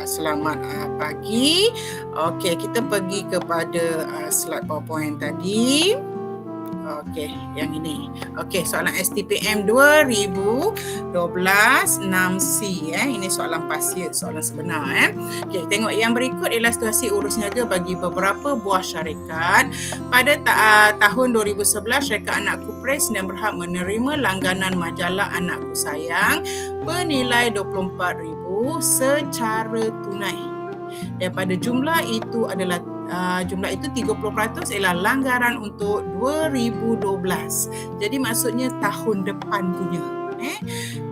Selamat pagi. Okey, kita pergi kepada slide PowerPoint tadi. Okey, yang ini. Okey, soalan STPM 2012 6C Ini soalan pasir, soalan sebenar Okey, tengok yang berikut ialah situasi urus niaga bagi beberapa buah syarikat. Pada tahun 2011, syarikat Anakku Press yang berhak menerima langganan majalah Anakku Sayang bernilai RM24,000 secara tunai. Daripada jumlah itu 30% ialah langgaran untuk 2012. Jadi maksudnya tahun depan punya.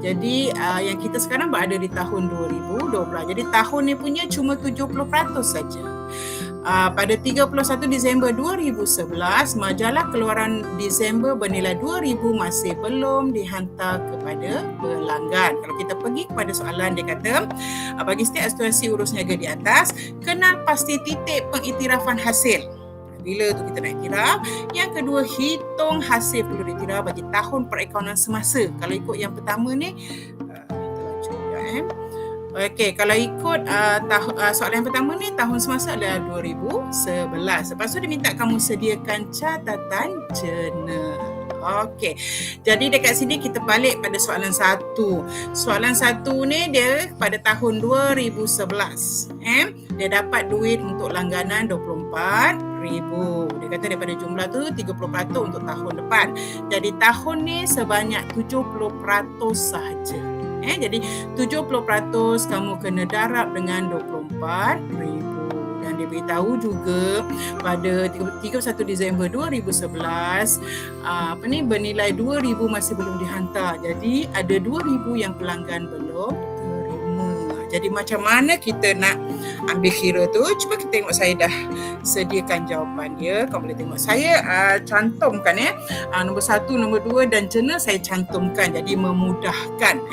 Jadi yang kita sekarang berada di tahun 2012. Jadi tahun ni punya cuma 70% saja. Pada 31 Disember 2011, majalah keluaran Disember bernilai RM2,000 masih belum dihantar kepada pelanggan. Kalau kita pergi kepada soalan, dia kata, bagi setiap situasi urus niaga di atas, kenal pasti titik pengiktirafan hasil. Bila tu kita nak iktiraf. Yang kedua, hitung hasil perlu diiktiraf bagi tahun perekonomian semasa. Kalau ikut yang pertama ni, Okey, kalau ikut soalan yang pertama ni, tahun semasa adalah 2011. Lepas tu dia minta kamu sediakan catatan jurnal. Okey, jadi dekat sini kita balik pada soalan 1. Soalan 1 ni dia pada tahun 2011. Dia dapat duit untuk langganan RM24,000. Dia kata daripada jumlah tu 30% untuk tahun depan. Jadi tahun ni sebanyak 70% sahaja. Jadi 70% kamu kena darab dengan RM24,000. Dan dia beritahu juga pada 31 Disember 2011 bernilai RM2,000 masih belum dihantar. Jadi ada RM2,000 yang pelanggan belum terima. Jadi macam mana kita nak ambil kira tu? Cuba kita tengok, saya dah sediakan jawapan dia. Kau boleh tengok saya cantumkan nombor 1, nombor 2 dan jurnal saya cantumkan, jadi memudahkan.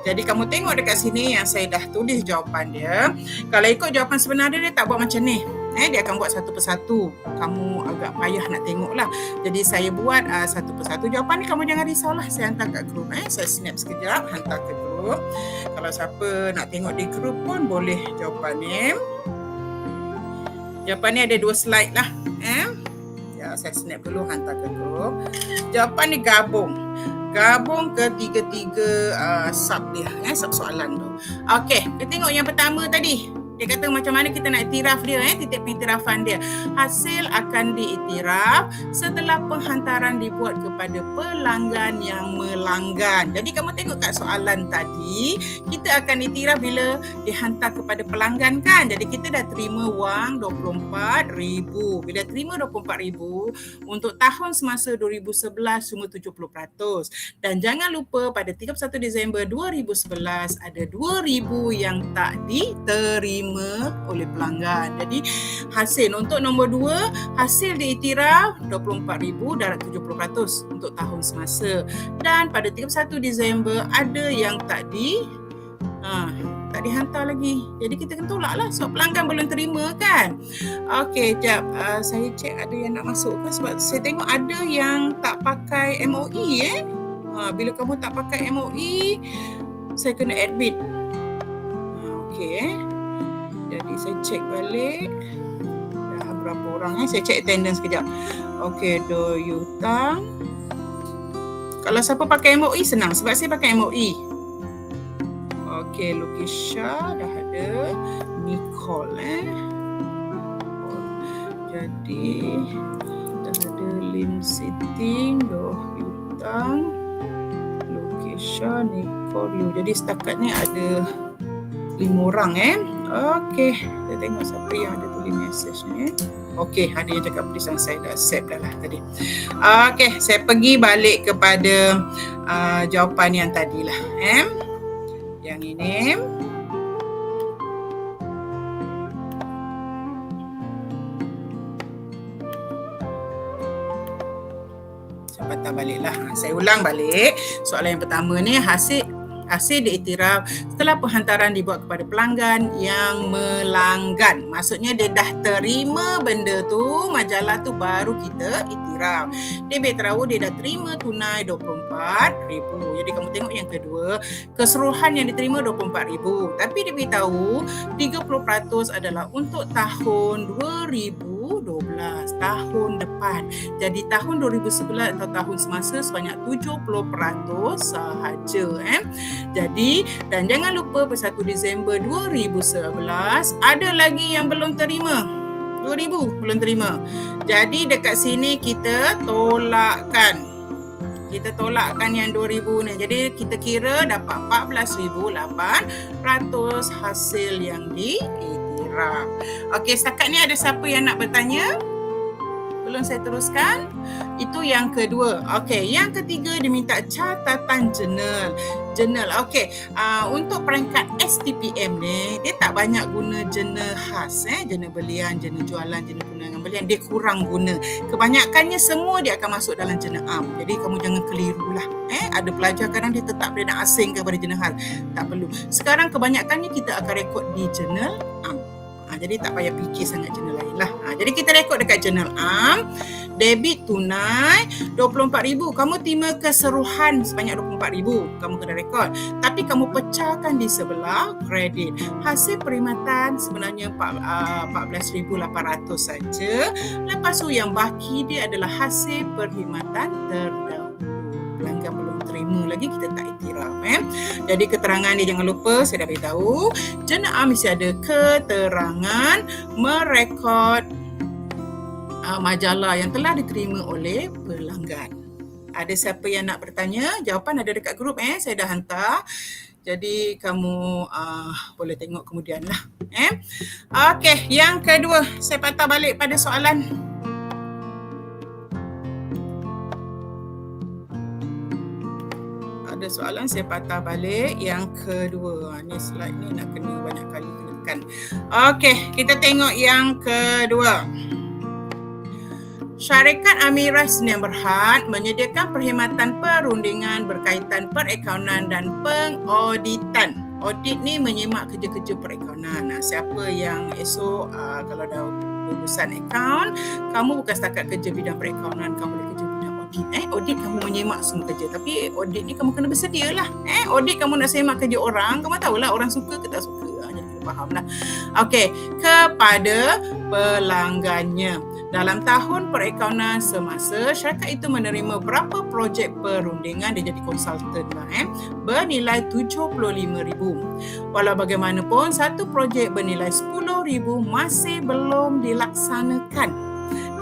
Jadi kamu tengok dekat sini yang saya dah tulis jawapan dia. Kalau ikut jawapan sebenar dia tak buat macam ni. Dia akan buat satu persatu. Kamu agak payah nak tengok lah. Jadi saya buat satu persatu jawapan ni. Kamu jangan risaulah. Saya hantar kat grup. Saya snap sekejap, hantar ke grup. Kalau siapa nak tengok di grup pun boleh jawapan ni. Jawapan ni ada 2 slide lah. Ya, saya snap dulu, hantar ke grup. Jawapan ni gabung ketiga-tiga sub dia, sub soalan tu. Okey, kita tengok yang pertama tadi. Dia kata macam mana kita nak iktiraf dia, titik pengiktirafan dia. Hasil akan diiktiraf setelah penghantaran dibuat kepada pelanggan yang melanggan. Jadi kamu tengok kat soalan tadi, kita akan iktiraf bila dihantar kepada pelanggan kan. Jadi kita dah terima wang RM24,000. Bila terima RM24,000, untuk tahun semasa 2011 cuma 70%. Dan jangan lupa pada 31 Disember 2011 ada RM2,000 yang tak diterima oleh pelanggan. Jadi hasil untuk nombor 2, hasil diiktiraf RM24,000 darab 70% untuk tahun semasa. Dan pada 31 Disember ada yang tak dihantar lagi. Jadi kita kena tolak lah sebab pelanggan belum terima kan. Okey, jap. Saya cek ada yang nak masuk ke, sebab saya tengok ada yang tak pakai MOE. Bila kamu tak pakai MOE, saya kena admit. Okey. Jadi saya cek balik dah berapa orang. Saya cek attendance sekejap. Okey, Do Yutang. Kalau siapa pakai MOE senang sebab saya pakai MOE. Okey, Lukisha dah ada. Nicole Jadi dah ada Lim Sitting, Do Yutang, Lukisha, Nicole. Jadi setakat ni ada 5 orang Okey, kita tengok siapa yang ada tulis message ni. Okey, ada yang cakap please, saya dah accept dah lah tadi. Okey, saya pergi balik kepada jawapan yang tadilah. Yang ini. Saya patah balik lah. Saya ulang balik. Soalan yang pertama ni, hasil Hasil diiktiraf setelah penghantaran dibuat kepada pelanggan yang melanggan. Maksudnya dia dah terima benda tu, majalah tu, baru kita iktiraf. Debit terawal dia dah terima tunai RM24,000. Jadi kamu tengok yang kedua, keseluruhan yang diterima RM24,000. Tapi dia beritahu 30% adalah untuk tahun 2012, tahun depan. Jadi tahun 2011 atau tahun semasa sebanyak 70% sahaja. Jadi, dan jangan lupa per 1 Disember 2011 ada lagi yang belum terima. 2,000 belum terima. Jadi dekat sini kita tolakkan. Kita tolakkan yang 2,000 ni. Jadi kita kira dapat 14,800 hasil yang diiktiraf. Okey, setakat ni ada siapa yang nak bertanya? Belum saya teruskan. Itu yang kedua. Okey, yang ketiga diminta catatan jurnal. Okey, untuk peringkat STPM ni, dia tak banyak guna jurnal khas. Jurnal belian, jurnal jualan, jurnal perniagaan belian. Dia kurang guna. Kebanyakannya semua dia akan masuk dalam jurnal am. Jadi kamu jangan kelirulah. Ada pelajar kadang dia tetap dia nak asing kepada jurnal khas. Tak perlu. Sekarang kebanyakannya kita akan rekod di jurnal am. Jadi tak payah fikir sangat jurnal lain lah. Jadi kita rekod dekat jurnal am. Debit tunai RM24,000. Kamu terima keseluruhan sebanyak RM24,000. Kamu kena rekod. Tapi kamu pecahkan di sebelah kredit. Hasil perkhidmatan sebenarnya 14,800 saja. Lepas tu yang baki dia adalah hasil perkhidmatan terdahulu. Pelanggan belum terima lagi, kita tak iktiraf. Jadi keterangan dia jangan lupa, saya dah beritahu. Jurnal am mesti ada keterangan merekod majalah yang telah diterima oleh pelanggan. Ada siapa yang nak bertanya? Jawapan ada dekat grup. Saya dah hantar. Jadi kamu boleh tengok kemudian lah. Okey, yang kedua, saya patah balik pada soalan. Ada soalan, saya patah balik. Yang kedua, ni slide ni nak kena banyak kali tekan. Okey, kita tengok yang kedua. Syarikat Amirah Sdn Bhd menyediakan perkhidmatan perundingan berkaitan perakaunan dan pengauditan. Audit ni menyimak kerja-kerja perakaunan. Siapa yang esok kalau dah lulusan akaun, kamu bukan setakat kerja bidang perakaunan, kamu boleh kerja bidang audit. Audit kamu menyimak semua kerja, tapi audit ni kamu kena bersedia lah. Audit kamu nak semak kerja orang, kamu tahulah orang suka ke tak suka. Jadi kamu faham lah. Okey, kepada pelanggannya. Dalam tahun perakaunan semasa, syarikat itu menerima berapa projek perundingan, dia jadi konsultan lah, bernilai RM75,000. Walau bagaimanapun, satu projek bernilai RM10,000 masih belum dilaksanakan.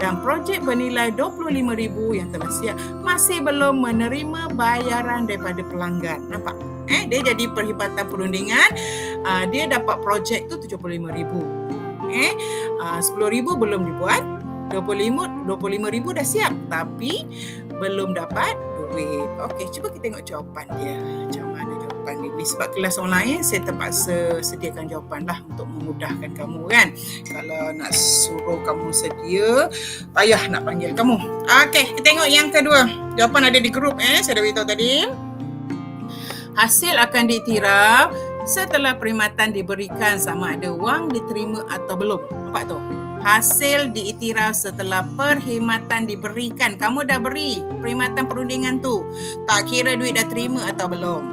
Dan projek bernilai RM25,000 yang telah siap masih belum menerima bayaran daripada pelanggan. Nampak? Dia jadi perkhidmatan perundingan, dia dapat projek tu RM75,000. RM10,000 belum dibuat. RM25,000 dah siap tapi belum dapat duit. Okey, cuba kita tengok jawapan dia. Macam mana jawapan dia? Sebab kelas online saya terpaksa sediakan jawapan lah untuk memudahkan kamu kan. Kalau nak suruh kamu sedia, payah nak panggil kamu. Okey, kita tengok yang kedua. Jawapan ada di grup saya dah beritahu tadi. Hasil akan diiktiraf setelah perkhidmatan diberikan, sama ada wang diterima atau belum. Nampak tu? Hasil diiktiraf setelah perkhidmatan diberikan. Kamu dah beri perkhidmatan perundingan tu. Tak kira duit dah terima atau belum.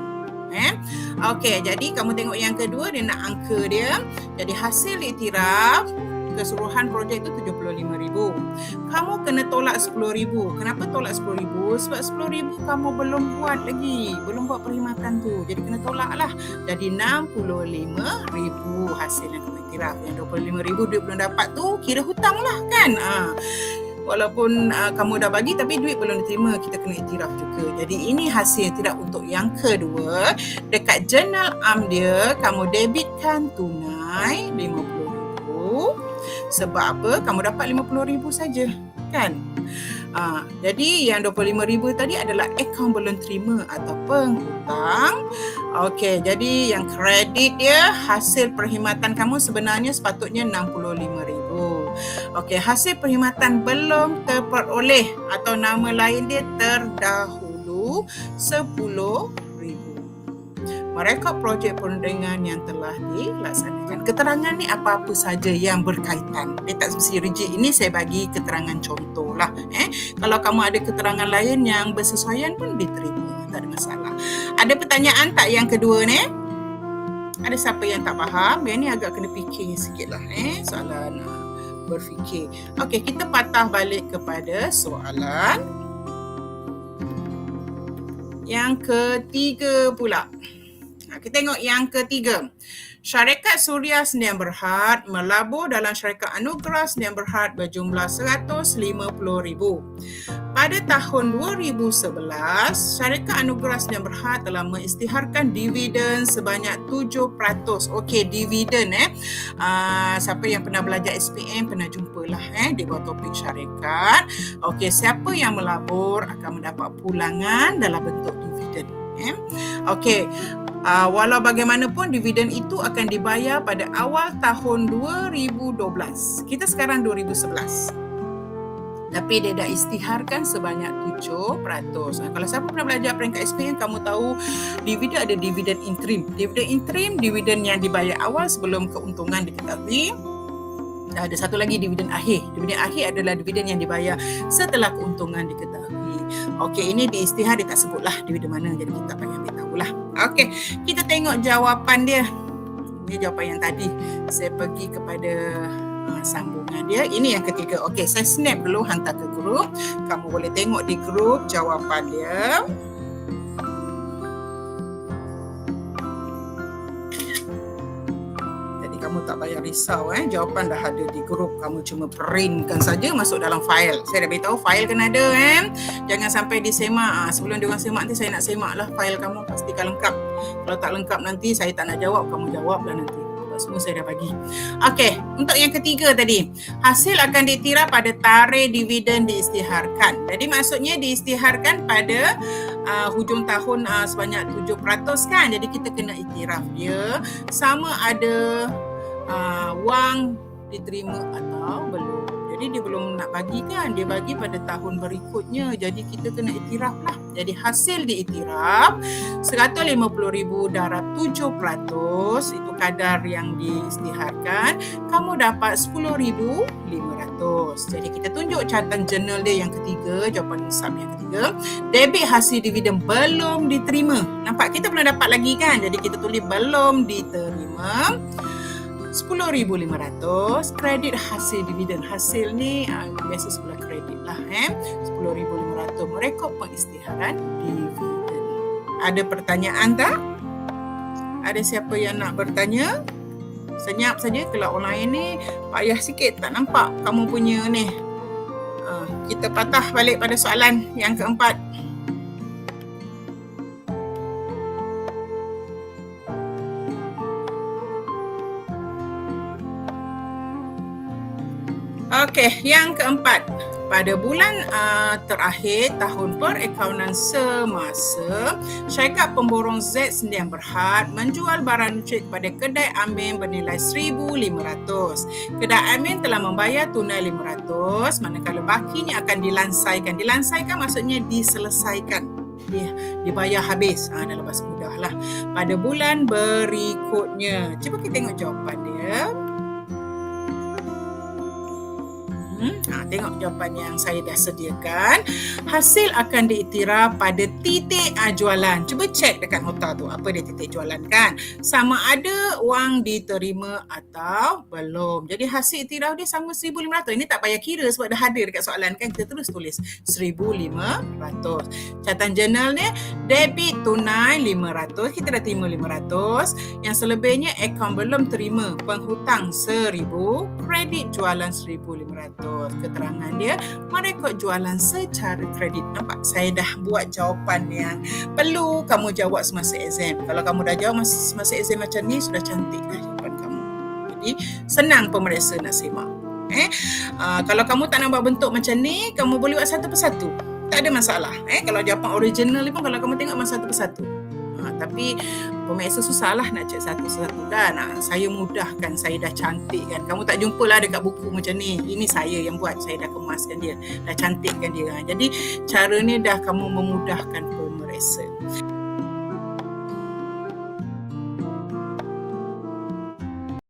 Okey, jadi kamu tengok yang kedua, dia nak angka dia. Jadi hasil iktiraf keseluruhan projek tu RM75,000. Kamu kena tolak RM10,000. Kenapa tolak RM10,000? Sebab RM10,000 kamu belum buat lagi. Belum buat perkhidmatan tu. Jadi kena tolak lah. Jadi RM65,000 hasil yang kamu iktiraf. Yang RM25,000 duit belum dapat tu kira hutang lah kan. Walaupun kamu dah bagi tapi duit belum diterima, kita kena iktiraf juga. Jadi ini hasil tidak untuk yang kedua. Dekat jurnal am dia, kamu debitkan tunai RM50,000. Sebab apa? Kamu dapat RM50,000 saja, kan? Jadi yang RM25,000 tadi adalah akaun belum terima atau penghutang. Okey, jadi yang kredit dia, hasil perkhidmatan kamu sebenarnya sepatutnya RM65,000. Okey, hasil perkhidmatan belum terperoleh atau nama lain dia terdahulu RM10,000. merekod projek perundingan yang telah dilaksanakan. Keterangan ni apa-apa saja yang berkaitan. Dia tak mesti rigid. Ini saya bagi keterangan contoh lah. Kalau kamu ada keterangan lain yang bersesuaian pun diterima. Tak ada masalah. Ada pertanyaan tak yang kedua ni? Ada siapa yang tak faham? Yang ni agak kena fikir sikit lah. Soalan berfikir. Okey, kita patah balik kepada soalan yang ketiga pula. Kita tengok yang ketiga. Syarikat Suria Sdn Bhd melabur dalam syarikat Anugerah Sdn Bhd berjumlah RM150,000. Pada tahun 2011, syarikat Anugerah Sdn Bhd telah mengisytiharkan dividen sebanyak 7%. Okey, dividen siapa yang pernah belajar SPM pernah jumpalah di bawah topik syarikat. Okey, siapa yang melabur akan mendapat pulangan dalam bentuk dividen. Okey, walau bagaimanapun dividen itu akan dibayar pada awal tahun 2012. Kita sekarang 2011. Tapi dia dah isytiharkan sebanyak 7%. Kalau siapa pernah belajar peringkat SPM, kamu tahu dividen ada dividen interim. Dividen interim, dividen yang dibayar awal sebelum keuntungan diketahui. Ada satu lagi dividen akhir. Dividen akhir adalah dividen yang dibayar setelah keuntungan diketahui. Okey, ini di isytihar dia tak sebutlah dividen mana, jadi kita tak payah ambil tahulah. Okey, kita tengok jawapan dia. Ini jawapan yang tadi. Saya pergi kepada sambungan dia. Ini yang ketiga. Okey, saya snap dulu hantar ke grup. Kamu boleh tengok di grup jawapan dia. Jadi kamu tak payah risau. Jawapan dah ada di grup. Kamu cuma printkan saja masuk dalam file. Saya dah beritahu file kena ada. Jangan sampai disemak. Sebelum diorang semak nanti saya nak semak lah file kamu. Pastikan lengkap. Kalau tak lengkap nanti saya tak nak jawab. Kamu jawablah nanti. Semua saya dah bagi. Okey, untuk yang ketiga tadi, hasil akan diiktiraf pada tarikh dividen diisytiharkan. Jadi maksudnya diisytiharkan pada hujung tahun sebanyak 7% kan. Jadi kita kena iktiraf dia sama ada wang diterima atau belum. Jadi dia belum nak bagi kan, dia bagi pada tahun berikutnya. Jadi kita kena iktiraf lah. Jadi hasil diiktiraf RM150,000 darab 7%, itu kadar yang diisytiharkan. Kamu dapat RM10,500. Jadi kita tunjuk catatan jurnal dia yang ketiga, jawapan sum yang ketiga. Debit hasil dividen belum diterima. Nampak kita belum dapat lagi kan? Jadi kita tulis belum diterima. RM10,500. Kredit hasil dividen. Hasil ni biasa sebelah kredit lah. RM10,500. Merekod pengisytiharan dividen. Ada pertanyaan tak? Ada siapa yang nak bertanya? Senyap saja. Kalau online ni payah sikit, tak nampak kamu punya ni. Kita patah balik pada soalan yang keempat. Okey, yang keempat. Pada bulan terakhir tahun perakaunan semasa, syarikat pemborong Z Sdn Bhd menjual barang nutrit kepada kedai Amin bernilai RM1,500. Kedai Amin telah membayar tunai RM500, manakala bakinya akan dilansaikan. Dilansaikan maksudnya diselesaikan. Dibayar habis dalam bahasa mudah lah. Pada bulan berikutnya. Cuba kita tengok jawapan dia. Tengok jawapan yang saya dah sediakan. Hasil akan diiktiraf pada titik jualan. Cuba cek dekat nota tu apa dia titik jualan kan. Sama ada wang diterima atau belum. Jadi hasil iktiraf dia sama RM1,500. Ini tak payah kira sebab dah ada dekat soalan kan. Kita terus tulis RM1,500. Catatan jurnal ni debit tunai RM500. Kita dah terima RM500. Yang selebihnya akaun belum terima. Penghutang RM1,000. Kredit jualan RM1,500. Keterangan dia merekod jualan secara kredit. Nampak? Saya dah buat jawapan yang perlu kamu jawab semasa exam. Kalau kamu dah jawab semasa exam macam ni, sudah cantik dah jawapan kamu. Jadi senang pemeriksa nak semak. Kalau kamu tak nak buat bentuk macam ni, kamu boleh buat satu persatu. Tak ada masalah. Kalau jawapan original ni pun kalau kamu tengok memang satu persatu. Tapi pemeriksa susah lah nak cek satu-satu kan. Saya mudahkan, saya dah cantik kan. Kamu tak jumpa lah dekat buku macam ni. Ini saya yang buat, saya dah kemaskan dia, dah cantikkan dia. Jadi cara ni dah kamu memudahkan pemeriksa.